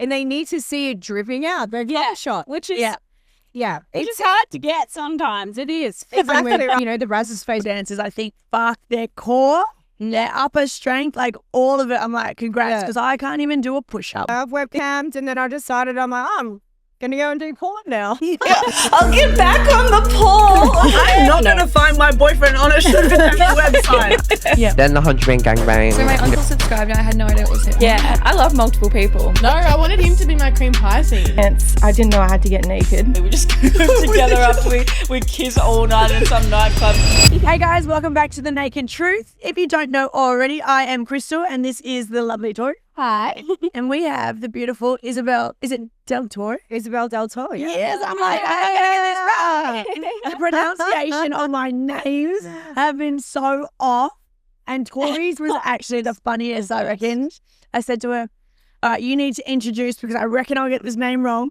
and they need to see it dripping out. They're shot, which is it's hard to get sometimes. It is. Exactly right. You know, the Razzles Face dancers, I think, fuck, their core, their upper strength, like all of it. I'm like, congrats, because I can't even do a push-up. I've webcammed, and then I decided, I'm like, I'm going to go and do porn now. I'll get back on the pole. I'm not going to find my boyfriend on a sugar daddy website. Then the Hunchman gangbang. So my uncle subscribed and I had no idea it was him. Yeah, I love multiple people. No, I wanted him to be my cream pie scene. I didn't know I had to get naked. We just go together after we kiss all night in some nightclub. Hey guys, welcome back to The Naked Truth. If you don't know already, I am Crystal and this is the lovely Tori. Hi. And we have the beautiful Isabelle, is it DelTore? Isabelle DelTore. Yes, I'm like, I get this right. The pronunciation of my names have been so off. And Tori's was actually the funniest, I reckon. I said to her, all right, you need to introduce, because I reckon I'll get this name wrong.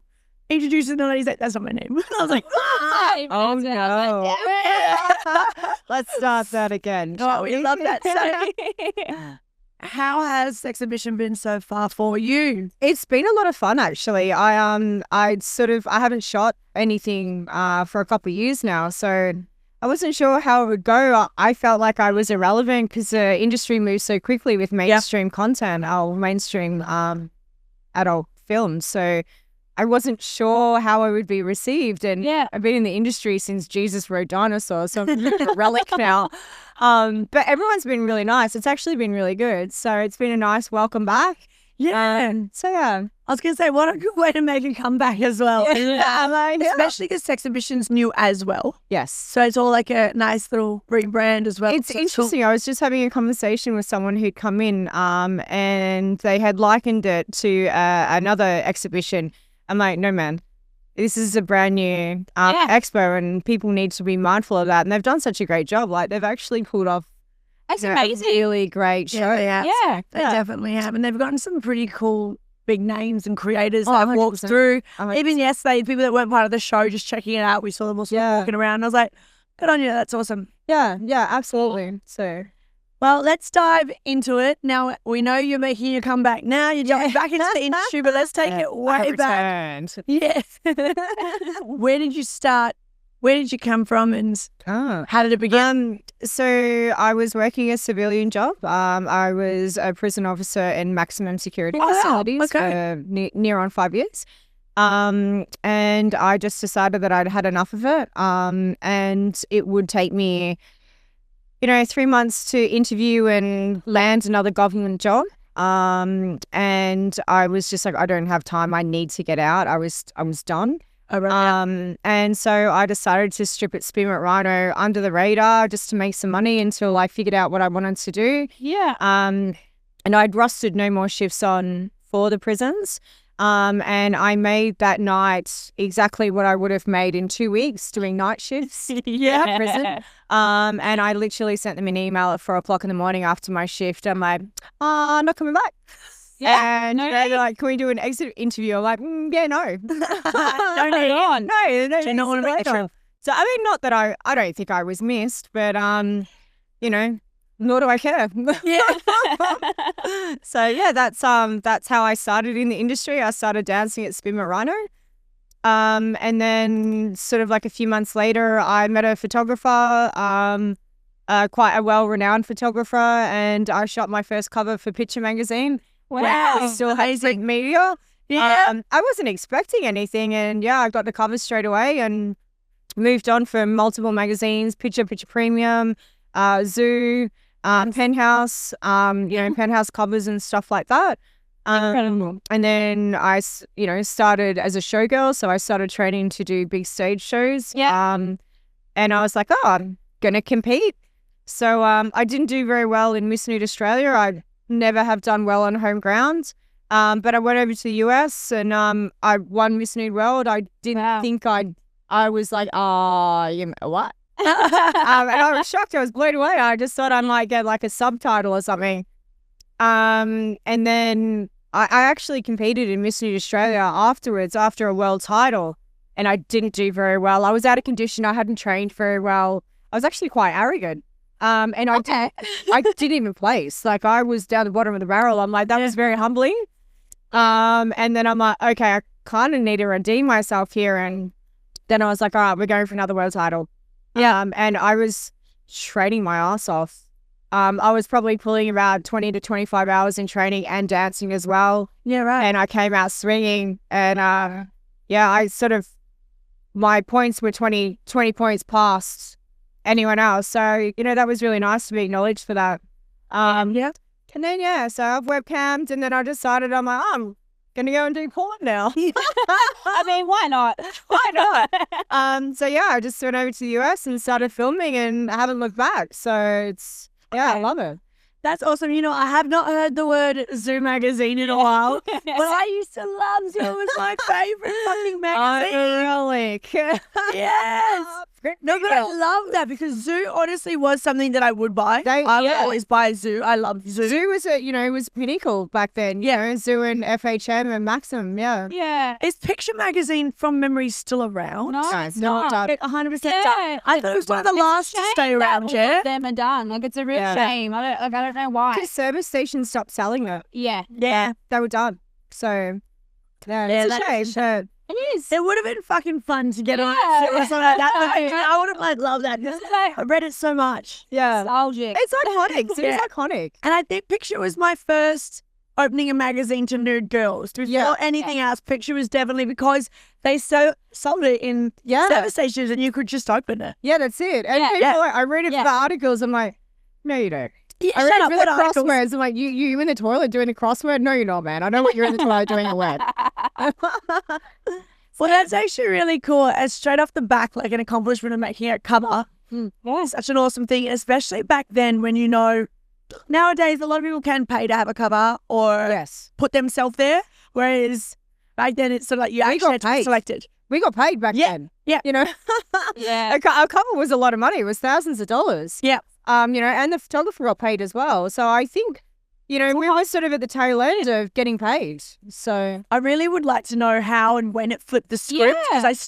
Introduce it, and the lady's like, that's not my name. I was like, oh no. Let's start that again. Oh, we love that. So, how has Sexhibition been so far for you? It's been a lot of fun, actually. I haven't shot anything for a couple of years now, so I wasn't sure how it would go. I felt like I was irrelevant because the industry moves so quickly with mainstream content, mainstream adult films. So I wasn't sure how I would be received. And I've been in the industry since Jesus rode dinosaurs, so I'm a relic now. But everyone's been really nice. It's actually been really good. So it's been a nice welcome back. Yeah. I was going to say, what a good way to make a comeback as well. Especially because Sexhibition's new as well. Yes. So it's all like a nice little rebrand as well. It's interesting. I was just having a conversation with someone who'd come in and they had likened it to another exhibition. I'm like, no, man, this is a brand new expo and people need to be mindful of that. And they've done such a great job. Like, they've actually pulled off a really great show. Yeah, they definitely have. And they've gotten some pretty cool big names and creators that I've walked through. Even yesterday, people that weren't part of the show, just checking it out, we saw them all walking around. I was like, good on you, that's awesome. Yeah, absolutely. So, well, let's dive into it. Now, we know you're making your comeback now. You're jumping back into the industry, but let's take it way back. Yes. Where did you start? Where did you come from and how did it begin? So I was working a civilian job. I was a prison officer in maximum security facilities for near on 5 years. And I just decided that I'd had enough of it. And it would take me 3 months to interview and land another government job. And I was just like, I don't have time. I need to get out. I was done. And so I decided to strip at Spearmint Rhino under the radar just to make some money until I figured out what I wanted to do. Yeah. And I'd rusted no more shifts on for the prisons. And I made that night exactly what I would have made in 2 weeks doing night shifts at prison. And I literally sent them an email at 4 o'clock in the morning after my shift. I'm like, not coming back. Yeah, and they're like, can we do an exit interview? I'm like, no. Don't need on. No. Do you not want to make sure? So, I mean, not that I don't think I was missed, but, nor do I care. So, yeah, that's how I started in the industry. I started dancing at Spearmint Rhino. And then sort of like a few months later, I met a photographer, quite a well-renowned photographer, and I shot my first cover for Picture magazine. Wow. Still has print media. Yeah. I wasn't expecting anything, and I got the cover straight away and moved on from multiple magazines, Picture Premium, Zoo, Penthouse, Penthouse covers and stuff like that. Incredible. And then I, started as a showgirl, so I started training to do big stage shows. Yeah. And I was like, I'm gonna compete. So I didn't do very well in Miss Nude Australia. I never have done well on home ground. But I went over to the US and I won Miss Nude World. I didn't think I was like, what? And I was shocked. I was blown away. I just thought I might get like a subtitle or something. And then I actually competed in Miss Nude Australia afterwards, after a world title, and I didn't do very well. I was out of condition. I hadn't trained very well. I was actually quite arrogant. And I didn't even place. Like, I was down the bottom of the barrel. I'm like, that was very humbling. And then I'm like, okay, I kind of need to redeem myself here. And then I was like, all right, we're going for another world title. Yeah. And I was training my ass off. I was probably pulling about 20 to 25 hours in training and dancing as well. Yeah, right. And I came out swinging. And I sort of, my points were 20 points past anyone else. So, that was really nice to be acknowledged for that. Yeah. And then, so I've webcammed and then I decided I'm like, I'm going to go and do porn now. I mean, why not? Why not? So I just went over to the US and started filming and I haven't looked back. So it's, I love it. That's awesome. I have not heard the word Zoo magazine in a while, but I used to love Zoo. It was my favorite fucking magazine. Ironic. Yes. No, but I love that because Zoo honestly was something that I would buy. I would always buy Zoo. I love Zoo. Zoo was it was pinnacle back then. Yeah, Zoo and FHM and Maxim. Yeah. Yeah. Is Picture Magazine from memory still around? No, it's not. 100% done. I thought it was one of the last to stay around. Yeah. Them are done. Like it's a real shame. I don't know why. Because service stations stopped selling it. Yeah. Yeah. They were done. So it's a shame. It is. It would have been fucking fun to get on it. Or something like that. I would have loved that. I read it so much. Yeah. Nostalgic. It's iconic. It's iconic. And I think Picture was my first opening a magazine to nude girls. Before anything else, Picture was definitely because they sold it in service stations and you could just open it. Yeah, that's it. And people, I read it for the articles. I'm like, no, you don't. Yeah, I read it for the crosswords. I'm like, you in the toilet doing the crossword? No, you're not, man. I know what you're in the toilet doing a word. Well, that's actually really cool. As straight off the back, like an accomplishment of making a cover. Such an awesome thing, especially back then when nowadays a lot of people can pay to have a cover or put themselves there, whereas back then it's sort of like you actually had to be selected. We got paid back then. Yeah. A cover was a lot of money. It was thousands of dollars. Yeah. And the photographer got paid as well. So I think, we were sort of at the tail end of getting paid. So I really would like to know how and when it flipped the script because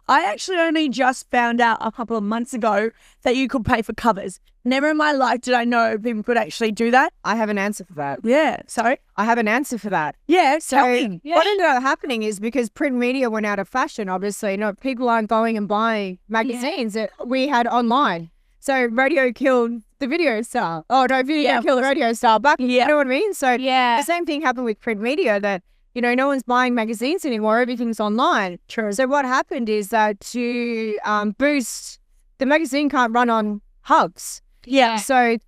I actually only just found out a couple of months ago that you could pay for covers. Never in my life did I know people could actually do that. I have an answer for that. Yeah. Sorry? I have an answer for that. Yeah. So what ended up happening is because print media went out of fashion, obviously, people aren't going and buying magazines that we had online. So radio killed the video star. Oh, no, video killed the radio star. You know what I mean? So the same thing happened with print media that, no one's buying magazines anymore. Everything's online. True. So what happened is that to boost, the magazine can't run on hubs. Yeah. So,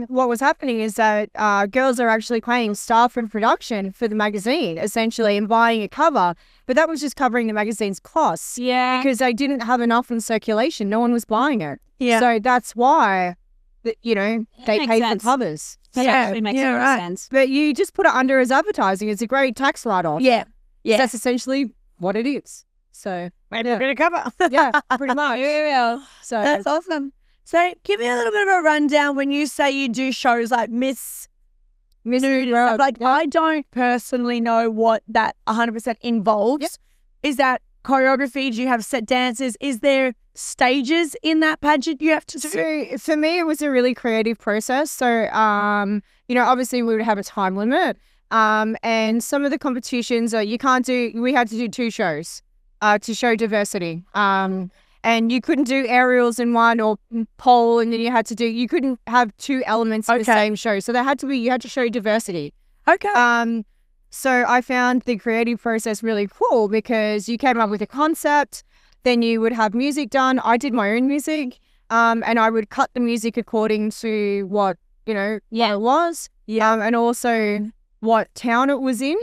what was happening is that girls are actually paying staff and production for the magazine, essentially, and buying a cover. But that was just covering the magazine's costs. Yeah. Because they didn't have enough in circulation. No one was buying it. Yeah. So that's why, they paid for covers. That actually makes sense. But you just put it under as advertising. It's a great tax write-off. Yeah. So that's essentially what it is. So maybe we're going to cover. Yeah, pretty much. So that's awesome. So give me a little bit of a rundown when you say you do shows like Miss Nude World. I don't personally know what that 100% involves. Yep. Is that choreography? Do you have set dances? Is there stages in that pageant you have to do? So for me, it was a really creative process. So, obviously we would have a time limit. And some of the competitions we had to do 2 shows to show diversity. And you couldn't do aerials in one or pole, and then you couldn't have 2 elements in the same show. So you had to show diversity. Okay. So I found the creative process really cool because you came up with a concept, then you would have music done. I did my own music, and I would cut the music according to what, it was. Yeah. And also what town it was in.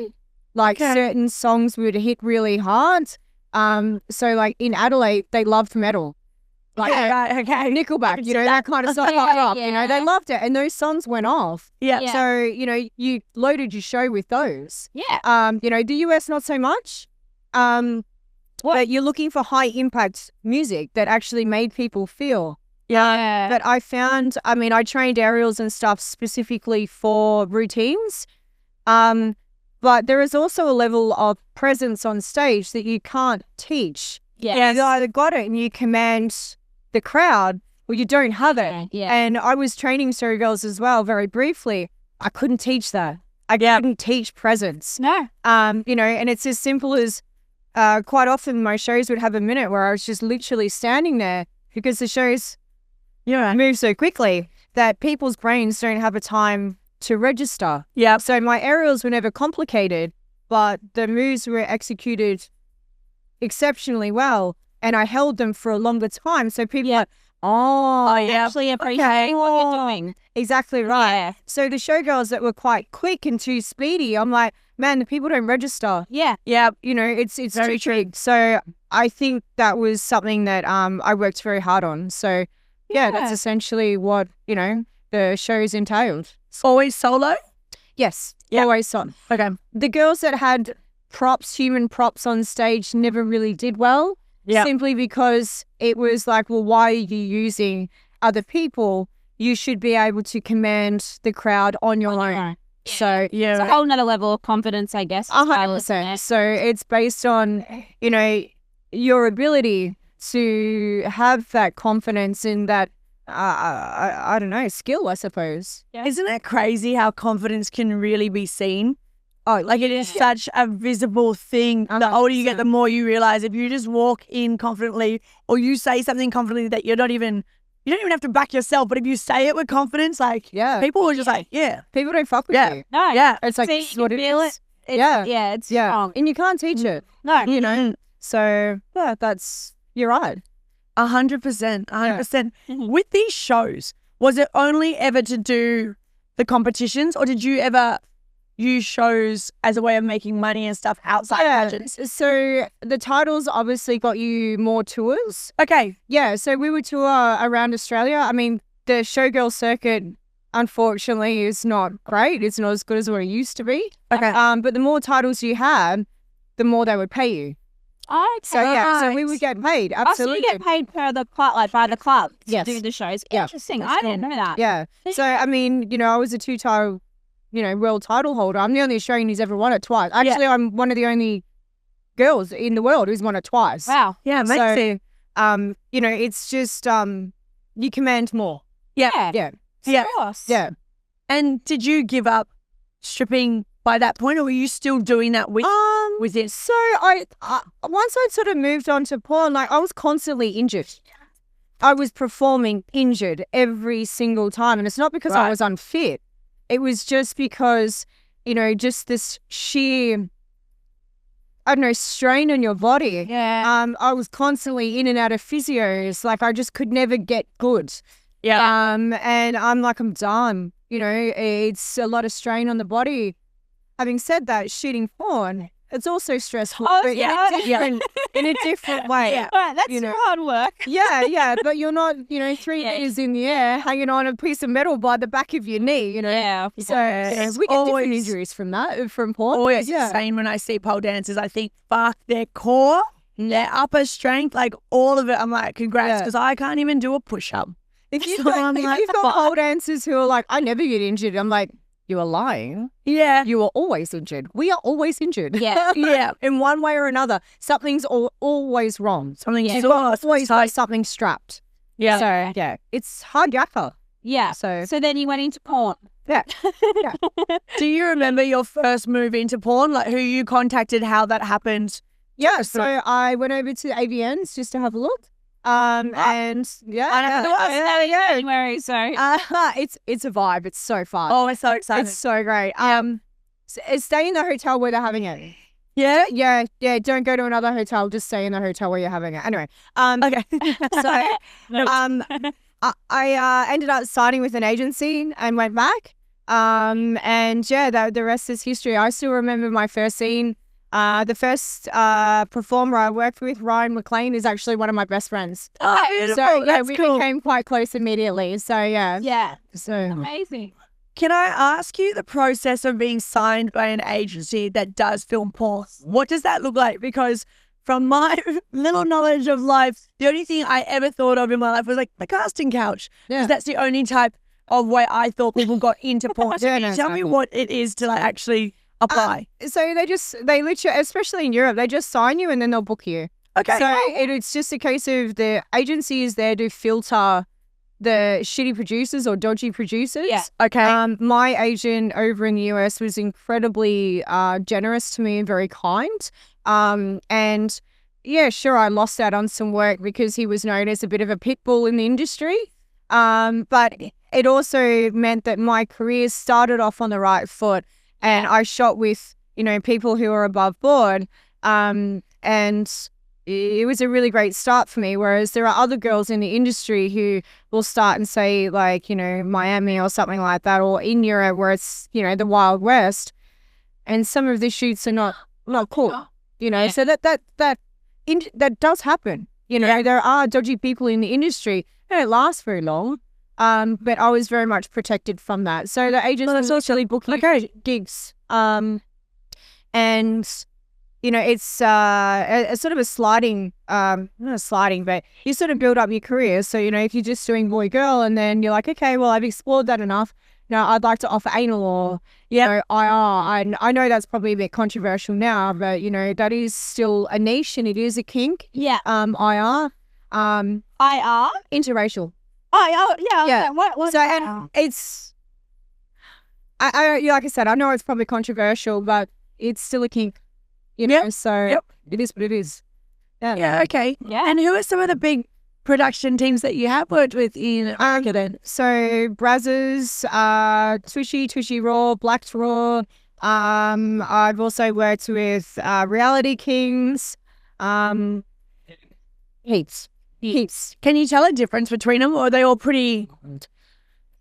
Certain songs would hit really hard. So like in Adelaide, they loved metal. Nickelback, that kind of stuff. They loved it. And those songs went off. Yeah. So, you loaded your show with those. Yeah. The US, not so much. But you're looking for high impact music that actually made people feel. Yeah. But I found, I trained aerials and stuff specifically for routines. But there is also a level of presence on stage that you can't teach. Yeah. You either got it and you command the crowd, or you don't have it. Yeah. And I was training showgirls as well, very briefly. I couldn't teach that. I couldn't teach presence. No. You know, and it's as simple as quite often my shows would have a minute where I was just literally standing there because the shows move so quickly that people's brains don't have a time to register. Yeah. So my aerials were never complicated, but the moves were executed exceptionally well, and I held them for a longer time. So people are like, Actually appreciating what you're doing. exactly right. Yeah. So the showgirls that were quite quick and too speedy, I'm like, man, the people don't register. Yeah. Yeah. You know, it's Very too big. So I think that was something that I worked very hard on. So yeah, that's essentially what, you know, the shows entailed. Always solo? Yes, Yeah. always on. Okay. The girls that had props, human props on stage never really did well. Yeah. Simply because it was like, well, why are you using other people? You should be able to command the crowd on your own. So It's a whole nother level of confidence, I guess. 100%. So it's based on, you know, your ability to have that confidence in that, I don't know, skill, I suppose. Yeah. Isn't it crazy how confidence can really be seen? Oh, like it is such a visible thing. The older you get, the more you realize if you just walk in confidently or you say something confidently that you don't even have to back yourself, but if you say it with confidence, like people are just like, People don't fuck with you. No. yeah. It's like, See, this is what you it feel is. It's, Yeah. Yeah, it's Yeah. strong. And you can't teach it, No. you know? So, yeah, you're right. 100%, 100%. With these shows, was it only ever to do the competitions, or did you ever use shows as a way of making money and stuff outside pageants? So the titles obviously got you more tours. Okay. Yeah, so we would tour around Australia. I mean, the showgirl circuit, unfortunately, is not great. It's not as good as what it used to be. Okay. But the more titles you had, the more they would pay you. Oh, okay. So yeah, so we would get paid. Oh, so Absolutely. you get paid per the club, like by the club Yes. to do the shows. Yeah. Interesting. I didn't know that. Yeah. So I mean, you know, I was a two-time, you know, world title holder. I'm the only Australian who's ever won it twice. Actually, I'm one of the only girls in the world who's won it twice. Wow. Yeah, amazing. So, you know, it's just you command more. Yeah. Yeah. Yeah. Of course. Yeah. And did you give up stripping by that point, or were you still doing that with it? So I once I'd sort of moved on to porn, like I was constantly injured. I was performing injured every single time, and it's not because I was unfit. It was just because, you know, just this sheer, I don't know, strain on your body. Yeah. I was constantly in and out of physios. Like I just could never get good. Yeah. And I'm like, I'm done. You know, it's a lot of strain on the body. Having said that, shooting porn, it's also stressful. Oh, but in a different way. All right, that's you know. hard work. Yeah, but you're not, you know, 3 meters in the air hanging on a piece of metal by the back of your knee, you know. Yeah. So we get different injuries from that, from porn. Always insane when I see pole dancers. I think, fuck, their core, their upper strength, like all of it. I'm like, congrats, because I can't even do a push-up. If you've So got, I'm if like, you've got pole dancers who are like, I never get injured, I'm like, you are lying. Yeah. You are always injured. We are always injured. Yeah. Yeah. In one way or another. Something's always wrong. Something You've got always got something strapped. Yeah. So, yeah, it's hard yakka. Yeah. So then you went into porn. Yeah. Do you remember your first move into porn? Like who you contacted, how that happened? Yeah, so I went over to AVNs just to have a look. And January, so. it's a vibe. It's so fun. Oh, it's so exciting. It's so great. Stay in the hotel where they're having it. Yeah? Yeah. Don't go to another hotel. Just stay in the hotel where you're having it. Anyway. Okay. So, I ended up signing with an agency and went back. And yeah, the rest is history. I still remember my first scene. The first performer I worked with, Ryan McLean, is actually one of my best friends. Oh, beautiful. So yeah, That's we cool. became quite close immediately. So yeah. Yeah. So Amazing. Can I ask you the process of being signed by an agency that does film porn? What does that look like? Because from my little knowledge of life, the only thing I ever thought of in my life was like the casting couch. Yeah. Because that's the only type of way I thought people got into porn. So Yeah, can you no, tell me exactly. what it is to like actually apply? So they literally, especially in Europe, they just sign you and then they'll book you. Okay. So it's just a case of the agency is there to filter the shitty producers or dodgy producers. Yeah. Okay. My agent over in the US was incredibly generous to me and very kind. And yeah, sure, I lost out on some work because he was known as a bit of a pit bull in the industry. But it also meant that my career started off on the right foot, and I shot with, you know, people who are above board. And it was a really great start for me. Whereas there are other girls in the industry who will start and say, like, you know, Miami or something like that, or in Europe where it's, you know, the Wild West, and some of the shoots are not cool, you know. So that does happen. You know, there are dodgy people in the industry. They don't last very long. But I was very much protected from that. So the agents was actually booking gigs. And you know, it's a sort of a sliding, not a sliding, but you sort of build up your career. So, you know, if you're just doing boy girl and then you're like, okay, well, I've explored that enough. Now I'd like to offer anal or, you know, IR. I know that's probably a bit controversial now, but, you know, that is still a niche and it is a kink. Yeah. IR. IR? Interracial. Oh, yeah. Yeah. What? So, and it's, like I said, I know it's probably controversial, but it's still a kink. You know, so it is what it is. Yeah. Yeah, okay. Yeah. And who are some of the big production teams that you have worked with in America then? So Brazzers, Tushy Raw, Black's Raw. I've also worked with Reality Kings. Heaps. Can you tell a difference between them, or are they all pretty?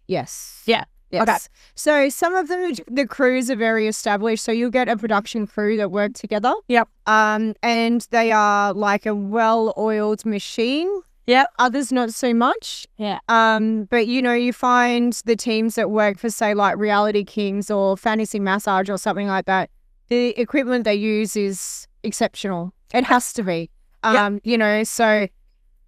Yes. Yeah. Yes. Okay. So some of them, the crews are very established. So you'll get a production crew that work together. Yep. And they are like a well-oiled machine. Yep. Others not so much. Yeah. But you know, you find the teams that work for, say, like Reality Kings or Fantasy Massage or something like that, the equipment they use is exceptional. It has to be. You know, so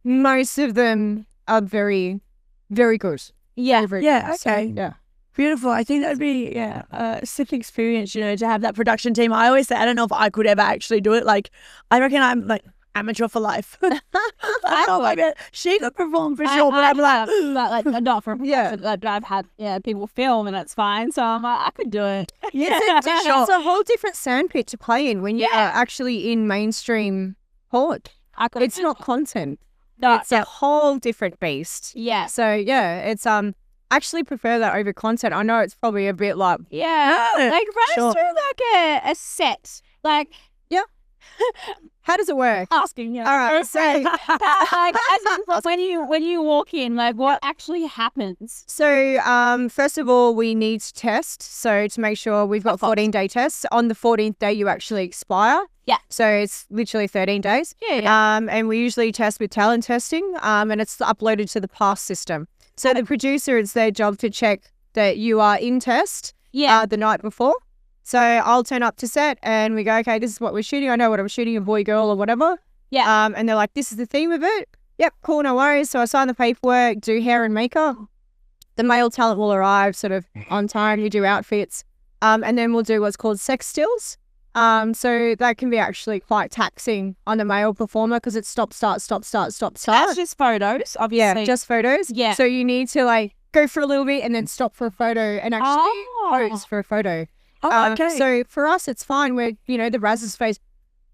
most of them are very, very good. Yeah. Very Yeah, good. So, okay. yeah. Beautiful. I think that'd be a sick experience, you know, to have that production team. I always say I don't know if I could ever actually do it. Like, I reckon I'm like amateur for life. I don't like it. She could perform for sure, but I'm like, not for Yeah. But I've had people film and it's fine, so I'm like, I could do it. It's a whole different sandpit to play in when you're actually in mainstream porn. It's not content. No, It's a whole different beast. yeah, So yeah, it's I actually prefer that over content. I know it's probably a bit like yeah. Like run Sure. us through like a set, like how does it work? asking. All right, so Like as in, when you walk in, like what actually happens? So first of all, we need to test. So to make sure we've got 14-day tests. On the 14th day, you actually expire. Yeah. So it's literally 13 days. Yeah. And we usually test with talent testing. And it's uploaded to the pass system. So the producer, it's their job to check that you are in test. Yeah. The night before. So I'll turn up to set and we go, okay, this is what we're shooting. I know what I'm shooting, a boy, girl, or whatever. Yeah. And they're like, this is the theme of it. Yep, cool, no worries. So I sign the paperwork, do hair and makeup. The male talent will arrive sort of on time. You do outfits. And then we'll do what's called sex stills. So that can be actually quite taxing on the male performer because it's stop, start, stop, start, stop, start. That's just photos, obviously. Yeah, just photos. Yeah. So you need to like go for a little bit and then stop for a photo and actually pose for a photo. Oh, okay. So for us, it's fine. We're, you know, the Razz's face.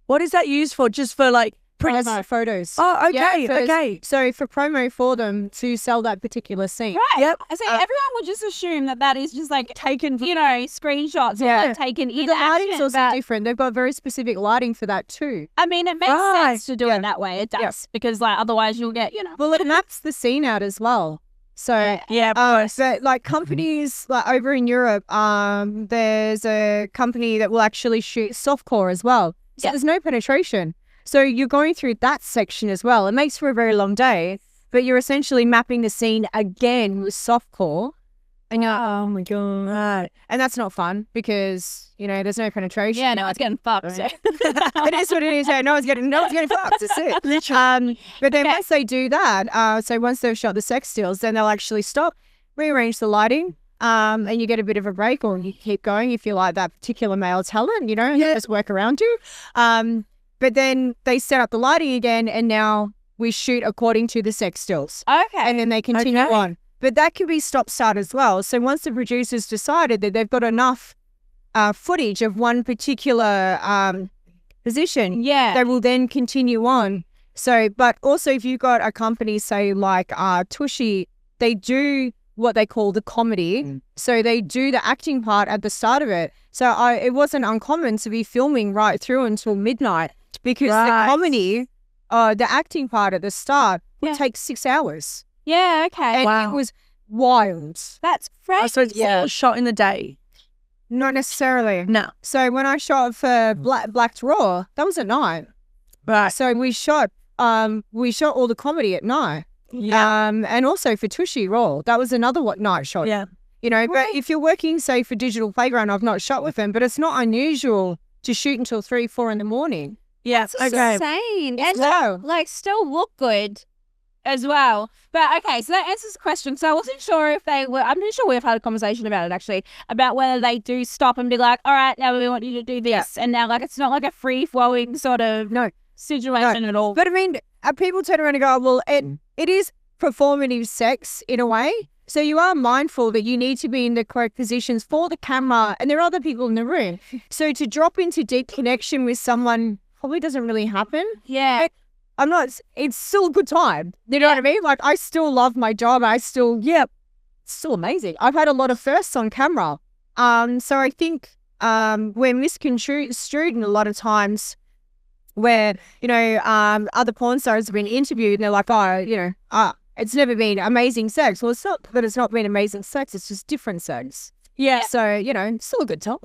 what is that used for? Just for like prints? Promo photos. Oh, okay, Yeah, okay. So for promo for them to sell that particular scene. Right. Yep. I say everyone would just assume that is just like Taken. you know screenshots Yeah. or taken in The lighting's action. also But, different. They've got very specific lighting for that too. I mean, it makes Right. sense to do it that way. It does Yeah. because like otherwise you'll get Well, it maps the scene out as well. So Yeah, of course. but like companies like over in Europe, there's a company that will actually shoot softcore as well. So Yeah. there's no penetration. So you're going through that section as well. It makes for a very long day, but you're essentially mapping the scene again with softcore. And you're, oh my God. Right. And that's not fun because, you know, there's no penetration. yeah, no, it's getting fucked. So. It is what it is. No one's getting fucked. That's it. Literally. But then once they do that, so once they've shot the sex stills, then they'll actually stop, rearrange the lighting, and you get a bit of a break, or you keep going if you like that particular male talent, you know, just work around you. But then they set up the lighting again, and now we shoot according to the sex stills. Okay. And then they continue on. But that can be stop-start as well. So once the producers decided that they've got enough footage of one particular position, they will then continue on. So, but also if you've got a company, say like Tushy, they do what they call the comedy. So they do the acting part at the start of it. So it wasn't uncommon to be filming right through until midnight because the comedy, the acting part at the start would take 6 hours. Yeah, okay. And it was wild. That's fresh. So it's all shot in the day. Not necessarily. No. So when I shot for Blacked Raw, that was at night. Right. So we shot all the comedy at night. Yeah. And also for Tushy Raw, that was another night shot. Yeah. You know, but if you're working, say, for Digital Playground, I've not shot with them, but it's not unusual to shoot until 3, 4 in the morning. Yeah. Okay. Insane. And Wow. like still look good as well. But okay, so that answers the question. So I wasn't sure if they were, I'm pretty sure we've had a conversation about it actually, about whether they do stop and be like, all right, now we want you to do this. And now like it's not like a free flowing sort of situation at all. But I mean, people turn around and go, well, it is performative sex in a way. So you are mindful that you need to be in the correct positions for the camera and there are other people in the room. So to drop into deep connection with someone probably doesn't really happen. Yeah. It's still a good time. You know what I mean? Like I still love my job. It's still amazing. I've had a lot of firsts on camera. So I think we're misconstrued in a lot of times where, you know, other porn stars have been interviewed and they're like, oh, you know, it's never been amazing sex. Well, it's not that it's not been amazing sex. It's just different sex. Yeah. So, you know, it's still a good time.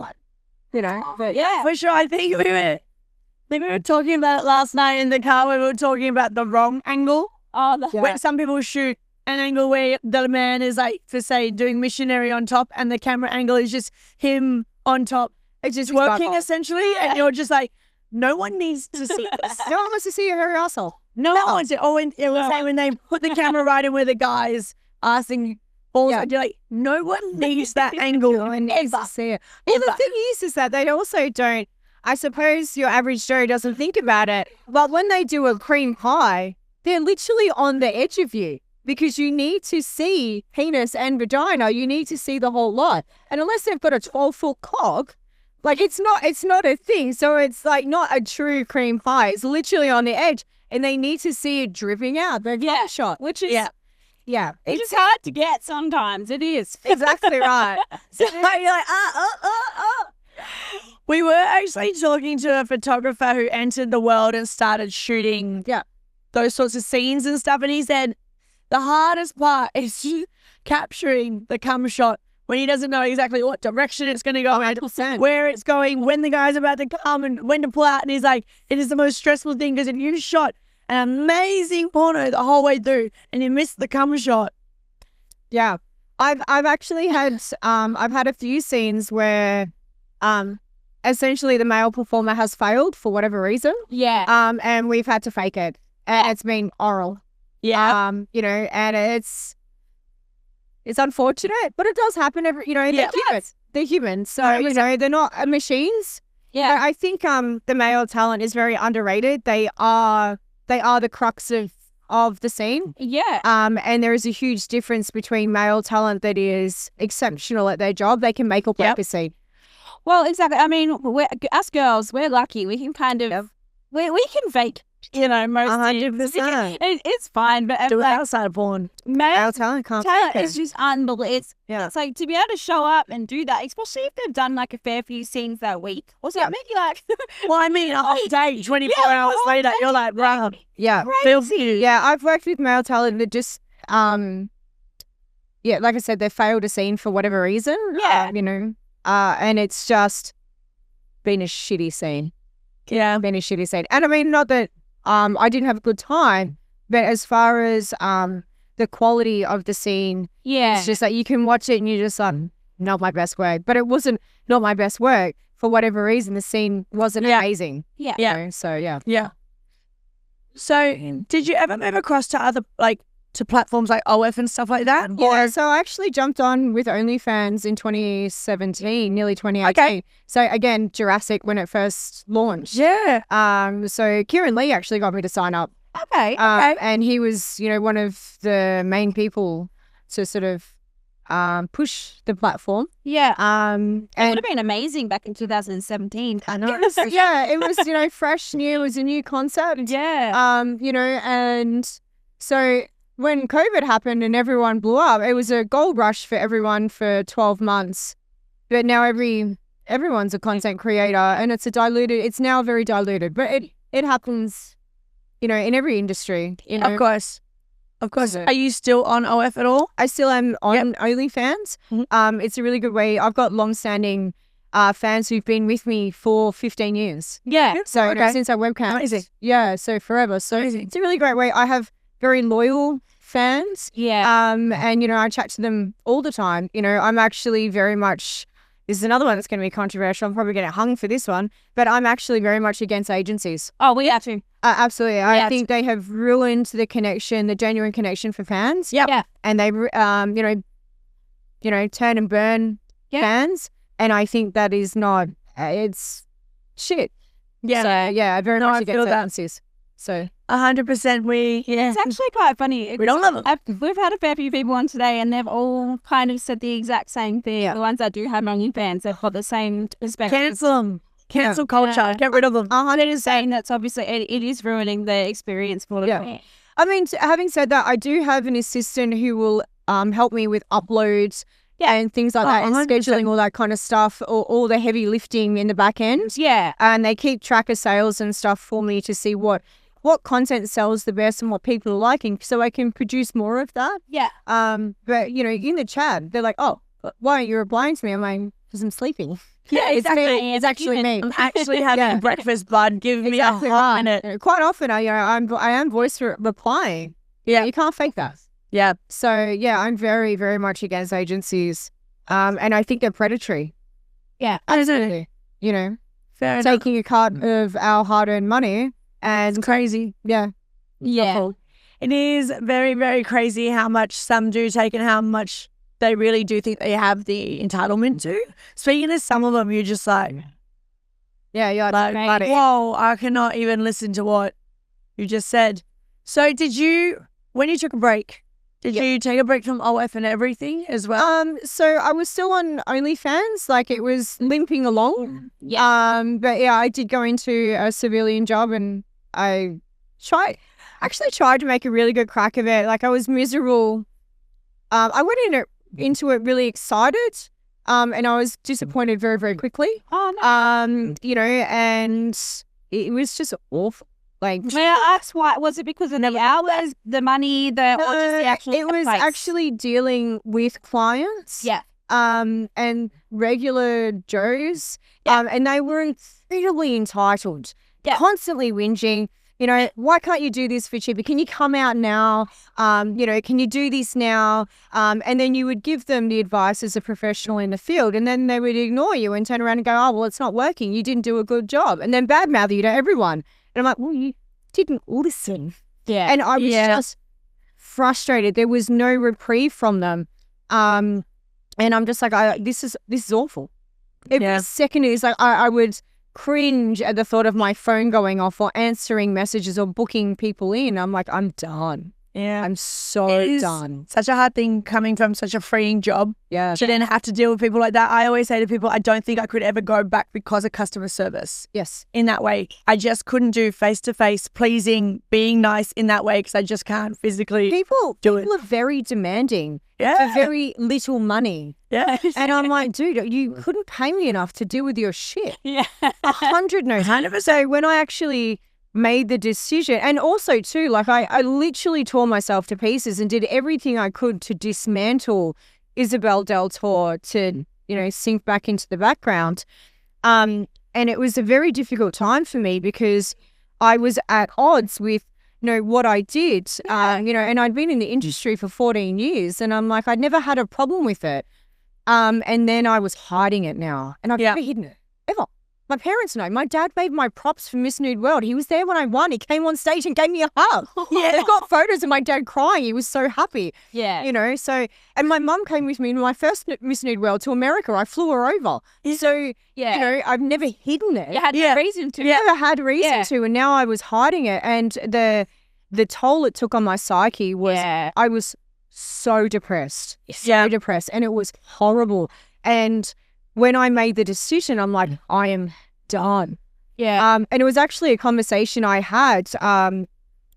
You know, but For sure. I think we were talking about it last night in the car when we were talking about the wrong angle. Where some people shoot an angle where the man is like, for say, doing missionary on top and the camera angle is just him on top. It's just working essentially. And you're just like, no one needs to see this. No one wants to see your hairy asshole. No one wants it. Oh, and it was like when they put the camera right in where the guy's asking balls, you're like, no one needs that angle. No one needs to see it. Well, the thing is that they also don't, I suppose your average Joe doesn't think about it, but when they do a cream pie, they're literally on the edge of you because you need to see penis and vagina. You need to see the whole lot. And unless they've got a 12-foot cock, like it's not a thing. So it's like not a true cream pie. It's literally on the edge and they need to see it dripping out. The shot, which is, It's hard to get sometimes. It is. exactly right. So you're like, We were actually talking to a photographer who entered the world and started shooting those sorts of scenes and stuff. And he said the hardest part is capturing the cum shot when he doesn't know exactly what direction it's going to go, 100%. where it's going, when the guy's about to come and when to pull out. And he's like, it is the most stressful thing because if you shot an amazing porno the whole way through and you miss the cum shot. Yeah. I've actually had, I've had a few scenes where, essentially the male performer has failed for whatever reason. Yeah. And we've had to fake it. And it's been oral. Yeah. You know, and it's unfortunate, but it does happen they're human. So, you know, they're not machines. Yeah. I think the male talent is very underrated. They are the crux of the scene. Yeah. And there is a huge difference between male talent that is exceptional at their job. They can make or break a scene. Well, exactly. I mean, us girls, we're lucky. We can kind of, we can fake, you know, most 100%. It's fine, but Do it outside of porn. Male talent can't talent fake it. is just unbelievable. It's like to be able to show up and do that, especially if they've done like a fair few scenes that week. What's that make you like? Well, I mean, a whole day, 24 hours later, you're like, wow. Yeah. Yeah, I've worked with male talent that just, like I said, they failed a scene for whatever reason. Yeah. You know, and it's just been a shitty scene. Yeah. Been a shitty scene. And I mean, not that I didn't have a good time, but as far as the quality of the scene, it's just like you can watch it and you're just like, not my best work. But it wasn't not my best work. For whatever reason, the scene wasn't amazing. Yeah. Yeah. You know, so, yeah. Yeah. So, did you ever move across to other, to platforms like OF and stuff like that? Yeah, so I actually jumped on with OnlyFans in 2017, nearly 2018. Okay. So again, Jurassic when it first launched. Yeah. So Kieran Lee actually got me to sign up. Okay. And he was, one of the main people to sort of push the platform. Yeah. And It would have been amazing back in 2017. I know. It was fresh, new. It was a new concept. Yeah. And so when COVID happened and everyone blew up, it was a gold rush for everyone for 12 months. But now everyone's a content creator, and it's now very diluted. But it happens, in every industry. Of course. Are you still on OF at all? I still am on OnlyFans. It's a really good way. I've got long-standing fans who've been with me for 15 years. Yeah. So since I webcam. Amazing. Yeah, so forever. So it's a really great way. I have very loyal fans. Yeah. And, I chat to them all the time. I'm actually very much, this is another one that's going to be controversial. I'm probably going to hung for this one, but I'm actually very much against agencies. Oh, we have to. Absolutely. I think they have ruined the connection, the genuine connection for fans. Yep. Yeah. And they, turn and burn fans. And I think that is not, it's shit. Yeah. So, I very much I feel against agencies. So 100%. It's actually quite funny. We don't love them. We've had a fair few people on today, and they've all kind of said the exact same thing. Yeah. The ones that do have OnlyFans, they've got the same perspective. Cancel them. Cancel culture. Get rid of them. 100%. That's obviously it is ruining the experience for them. I mean, having said that, I do have an assistant who will help me with uploads and things like that, and 100%. scheduling all that kind of stuff, or all the heavy lifting in the back end. Yeah. And they keep track of sales and stuff for me to see what content sells the best and what people are liking, so I can produce more of that. Yeah. But in the chat, they're like, "Oh, why aren't you replying to me?" I'm like, "Because I'm sleeping." Yeah, exactly. It's actually me. I'm actually having breakfast, bud. Give me Exactly a right. minute. Quite often, I am voice replying. Yeah. You can't fake that. Yeah. So I'm very, very much against agencies. And I think they're predatory. Yeah. Absolutely. Fair enough. Taking a cut of our hard-earned money. And It's crazy. yeah. Yeah. It is very, very crazy how much some do take and how much they really do think they have the entitlement to. Speaking to some of them, you're just like, Like, whoa, I cannot even listen to what you just said. So when you took a break, did you take a break from OF and everything as well? So I was still on OnlyFans, like it was limping along. Yeah. But I did go into a civilian job, and I tried to make a really good crack of it. Like, I was miserable. I went into it really excited, and I was disappointed very, very quickly. Oh, no. And it was just awful. Like, May I ask why? Was it because of the hours, the money, or just the actual it was place? actually dealing with clients. Yeah. And regular Joes. And they were incredibly entitled. Yeah. Constantly whinging. Why can't you do this for cheaper? Can you come out now? Can you do this now? And then you would give them the advice as a professional in the field, and then they would ignore you and turn around and go, "Oh, well, it's not working. You didn't do a good job." And then badmouth you to everyone. And I'm like, "Well, you didn't listen." Yeah. And I was just frustrated. There was no reprieve from them. And I'm just like, this is awful. Every second is like, I would cringe at the thought of my phone going off or answering messages or booking people in. I'm like, I'm done. Yeah. I'm so done. Such a hard thing coming from such a freeing job. Yeah. To then have to deal with people like that. I always say to people, I don't think I could ever go back because of customer service. Yes. In that way. I just couldn't do face-to-face pleasing, being nice in that way because I just can't physically People do it. are very demanding Yeah. for very little money. Yeah. And I'm like, dude, you couldn't pay me enough to deal with your shit. Yeah. 100 no's. 100%. So when I actually made the decision, and also too, like I literally tore myself to pieces and did everything I could to dismantle Isabelle DelTore to, sink back into the background. And it was a very difficult time for me because I was at odds with what I did, and I'd been in the industry for 14 years, and I'm like, I'd never had a problem with it. And then I was hiding it now, and I've never hidden it, ever. My parents know. My dad made my props for Miss Nude World. He was there when I won. He came on stage and gave me a hug. Yeah. They've got photos of my dad crying. He was so happy. Yeah. So, and my mum came with me in my first Miss Nude World to America. I flew her over. So, I've never hidden it. You had no reason to. Never had reason to, and now I was hiding it. And the the toll it took on my psyche was I was so depressed, and it was horrible. And when I made the decision, I'm like, I am done. Yeah. And it was actually a conversation I had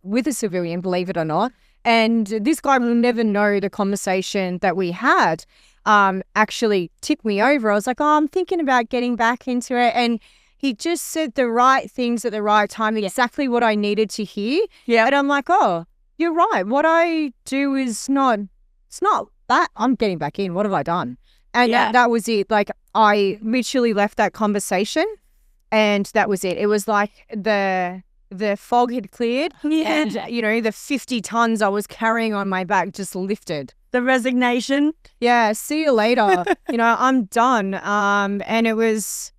with a civilian, believe it or not. And this guy will never know the conversation that we had actually tipped me over. I was like, I'm thinking about getting back into it. And he just said the right things at the right time, exactly what I needed to hear. Yeah. And I'm like, oh, you're right. What I do is it's not that. I'm getting back in. What have I done? And that was it. Like, I literally left that conversation and that was it. It was like the fog had cleared. Yeah. And, the 50 tons I was carrying on my back just lifted. The resignation. Yeah, see you later. I'm done. And it was,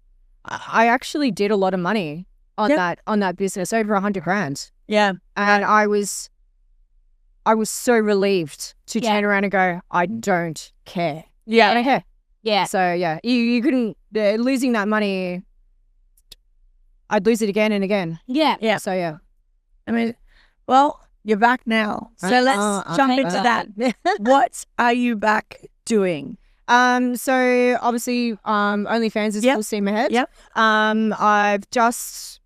I actually did a lot of money on that business, over 100 grand. Yeah. And I was so relieved to turn around and go, I don't care. Yeah. I don't care. Yeah. So you couldn't, losing that money, I'd lose it again and again. Yeah. Yeah. So yeah. I mean, well, you're back now. So let's jump into that. What are you back doing? So obviously, OnlyFans is full steam ahead. Yep. I've just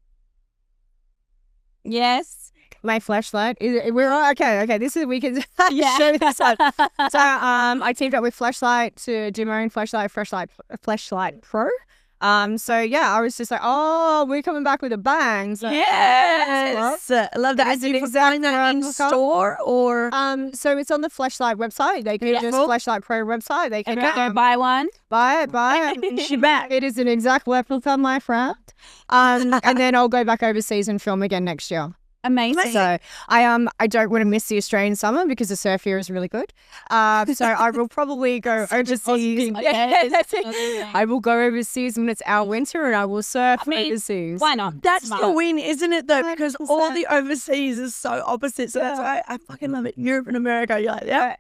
my flashlight. We're okay. This is we can show this on. So I teamed up with Flashlight to do my own Flashlight Pro. So I was just like, oh, we're coming back with a bang. So, Yes, I love that. Is it selling that in store or? So it's on the Flashlight website. They can just Flashlight Pro website. They can go buy one. Buy it. She back. It is an exact replica, my friend. And then I'll go back overseas and film again next year. Amazing. So I don't want to miss the Australian summer because the surf here is really good. So I will probably go overseas. I will go overseas when it's our winter and I will surf overseas. Why not? That's the win, isn't it, though? Because all the overseas is so opposite. So that's why I fucking love it. Europe and America, you're like,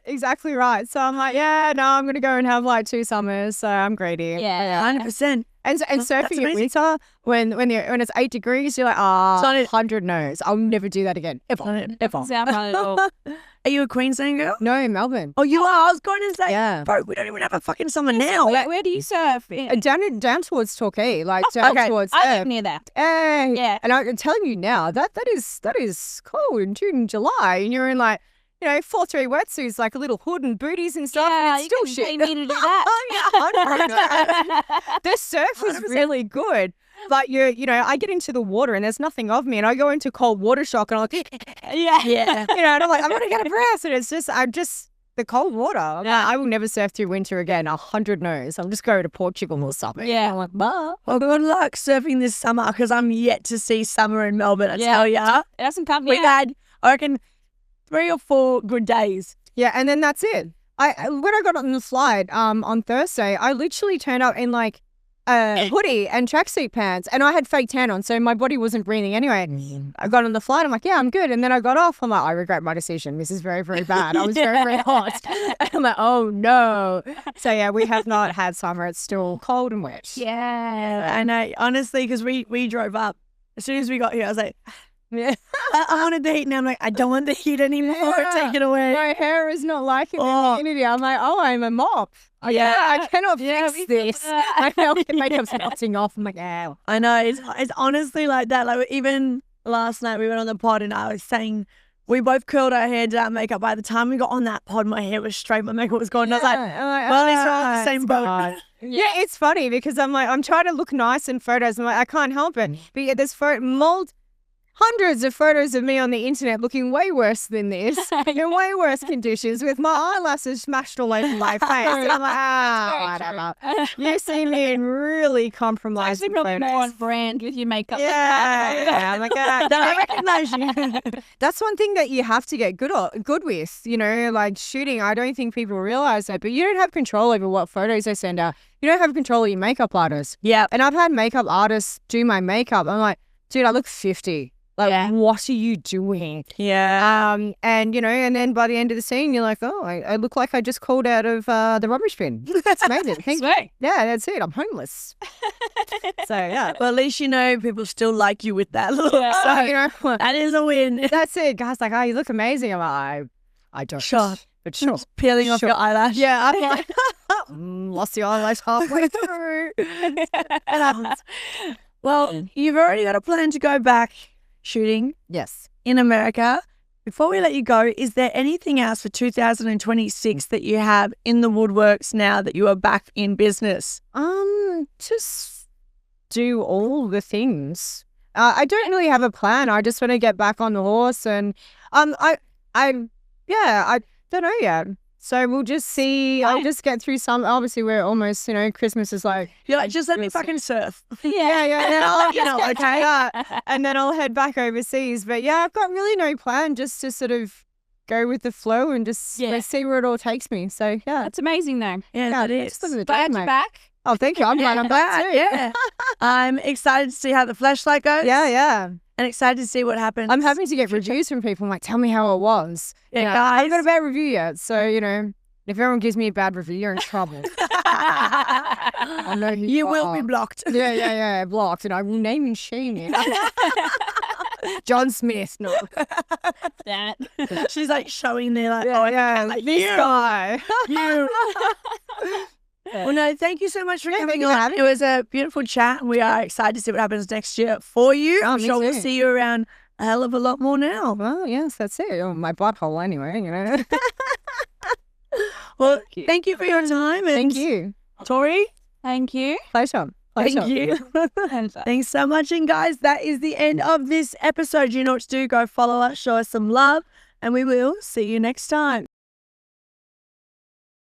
exactly right. So I'm like, I'm going to go and have like 2 summers. So I'm greedy. Yeah, 100%. And surfing in winter, when it's 8 degrees, you're like, 100 no's. I'll never do that again. Ever. Are you a Queensland girl? No, Melbourne. Oh, you are? I was going to say, bro, we don't even have a fucking summer now. Where do you surf? Down towards Torquay, like towards. I live near there. Yeah. And I'm telling you now, that is cold in June and July, and you're in like, 4-3 wetsuits, like a little hood and booties and stuff. Yeah, and it's still shit. You need to do that. The surf was really good. But I get into the water and there's nothing of me, and I go into cold water shock and I'm like, and I'm like, I'm gonna get a breath, and it's just the cold water. I will never surf through winter again. 100 no's. I'll just go to Portugal or something. Yeah. I'm like, bah. Well, good luck surfing this summer because I'm yet to see summer in Melbourne. I tell ya, it hasn't come we've yet. had, I reckon, 3 or 4 good days. Yeah, and then that's it. When I got on the flight on Thursday, I literally turned up in like a hoodie and tracksuit pants, and I had fake tan on, so my body wasn't breathing anyway. I got on the flight, I'm like, I'm good. And then I got off, I'm like, I regret my decision. This is very, very bad. I was very, very hot. And I'm like, oh no. So we have not had summer. It's still cold and wet. Yeah, I know. Honestly, because we drove up. As soon as we got here, I was like, I wanted the heat, and I'm like, I don't want the heat anymore. Take it away. My hair is not liking the humidity. I'm like, I'm a mop. I cannot fix this. My makeup's melting off. I'm like, ow. I know. It's honestly like that. Like, even last night we went on the pod and I was saying we both curled our hair, did our makeup. By the time we got on that pod, my hair was straight, my makeup was gone. And I was like, well, it's not the same boat. Yeah, it's funny because I'm trying to look nice in photos. I'm like, I can't help it. But there's hundreds of photos of me on the internet looking way worse than this, in way worse conditions, with my eyelashes smashed all over my face. And I'm like, whatever. You see me in really compromised photos. More on brand with your makeup. Yeah. I'm like, I recognize you. That's one thing that you have to get good with, like shooting. I don't think people realize that, but you don't have control over what photos they send out. You don't have control of your makeup artist. Yeah. And I've had makeup artists do my makeup. I'm like, dude, I look 50. Like, what are you doing? Yeah. And, and then by the end of the scene, you're like, oh, I look like I just called out of the rubbish bin. That's amazing. Thank you. Yeah, that's it. I'm homeless. So, yeah. Well, at least people still like you with that look. Yeah. So, that is a win. That's it. Guys like, oh, you look amazing. I'm like, I don't. Sure. But sure. Peeling off your eyelash. Yeah, I'm like, lost the eyelash halfway through. Well, you've already got a plan to go back shooting Yes. in America. Before we let you go, is there anything else for 2026 that you have in the woodworks now that you are back in business? Just do all the things. I don't really have a plan. I just want to get back on the horse, and I don't know yet. So we'll just see. I'll just get through some. Obviously, we're almost, Christmas is like. You're like, just let me fucking surf. Yeah. And then I'll, okay. And then I'll head back overseas. But yeah, I've got really no plan. Just to sort of go with the flow and just see where it all takes me. So yeah, That's amazing, though. Yeah, that is. just living the Glad dream, you're mate. back. Oh, thank you. I'm glad I'm back too. Yeah. I'm excited to see how the flashlight goes. Yeah. And excited to see what happens. I'm happy to get reviews from people. I'm like, tell me how it was. Yeah, I haven't got a guys. bad review yet. So, if everyone gives me a bad review, you're in trouble. I know who You will are. be blocked. Yeah, blocked. And I will name and shame you. John Smith, no. That. She's like showing there like, Like this guy. you. Well, no, thank you so much for Yeah, coming thank you for on. having It was a beautiful chat, and we are excited to see what happens next year for you. Oh, I'm me sure we'll too. see you around a hell of a lot more now. Well, yes, that's it. Oh, my butthole anyway, Well, thank you for your time. And Thank you. Tori. Thank you. Pleasure. Thank you. Thanks so much. And guys, that is the end of this episode. You know what to do. Go follow us, show us some love, and we will see you next time.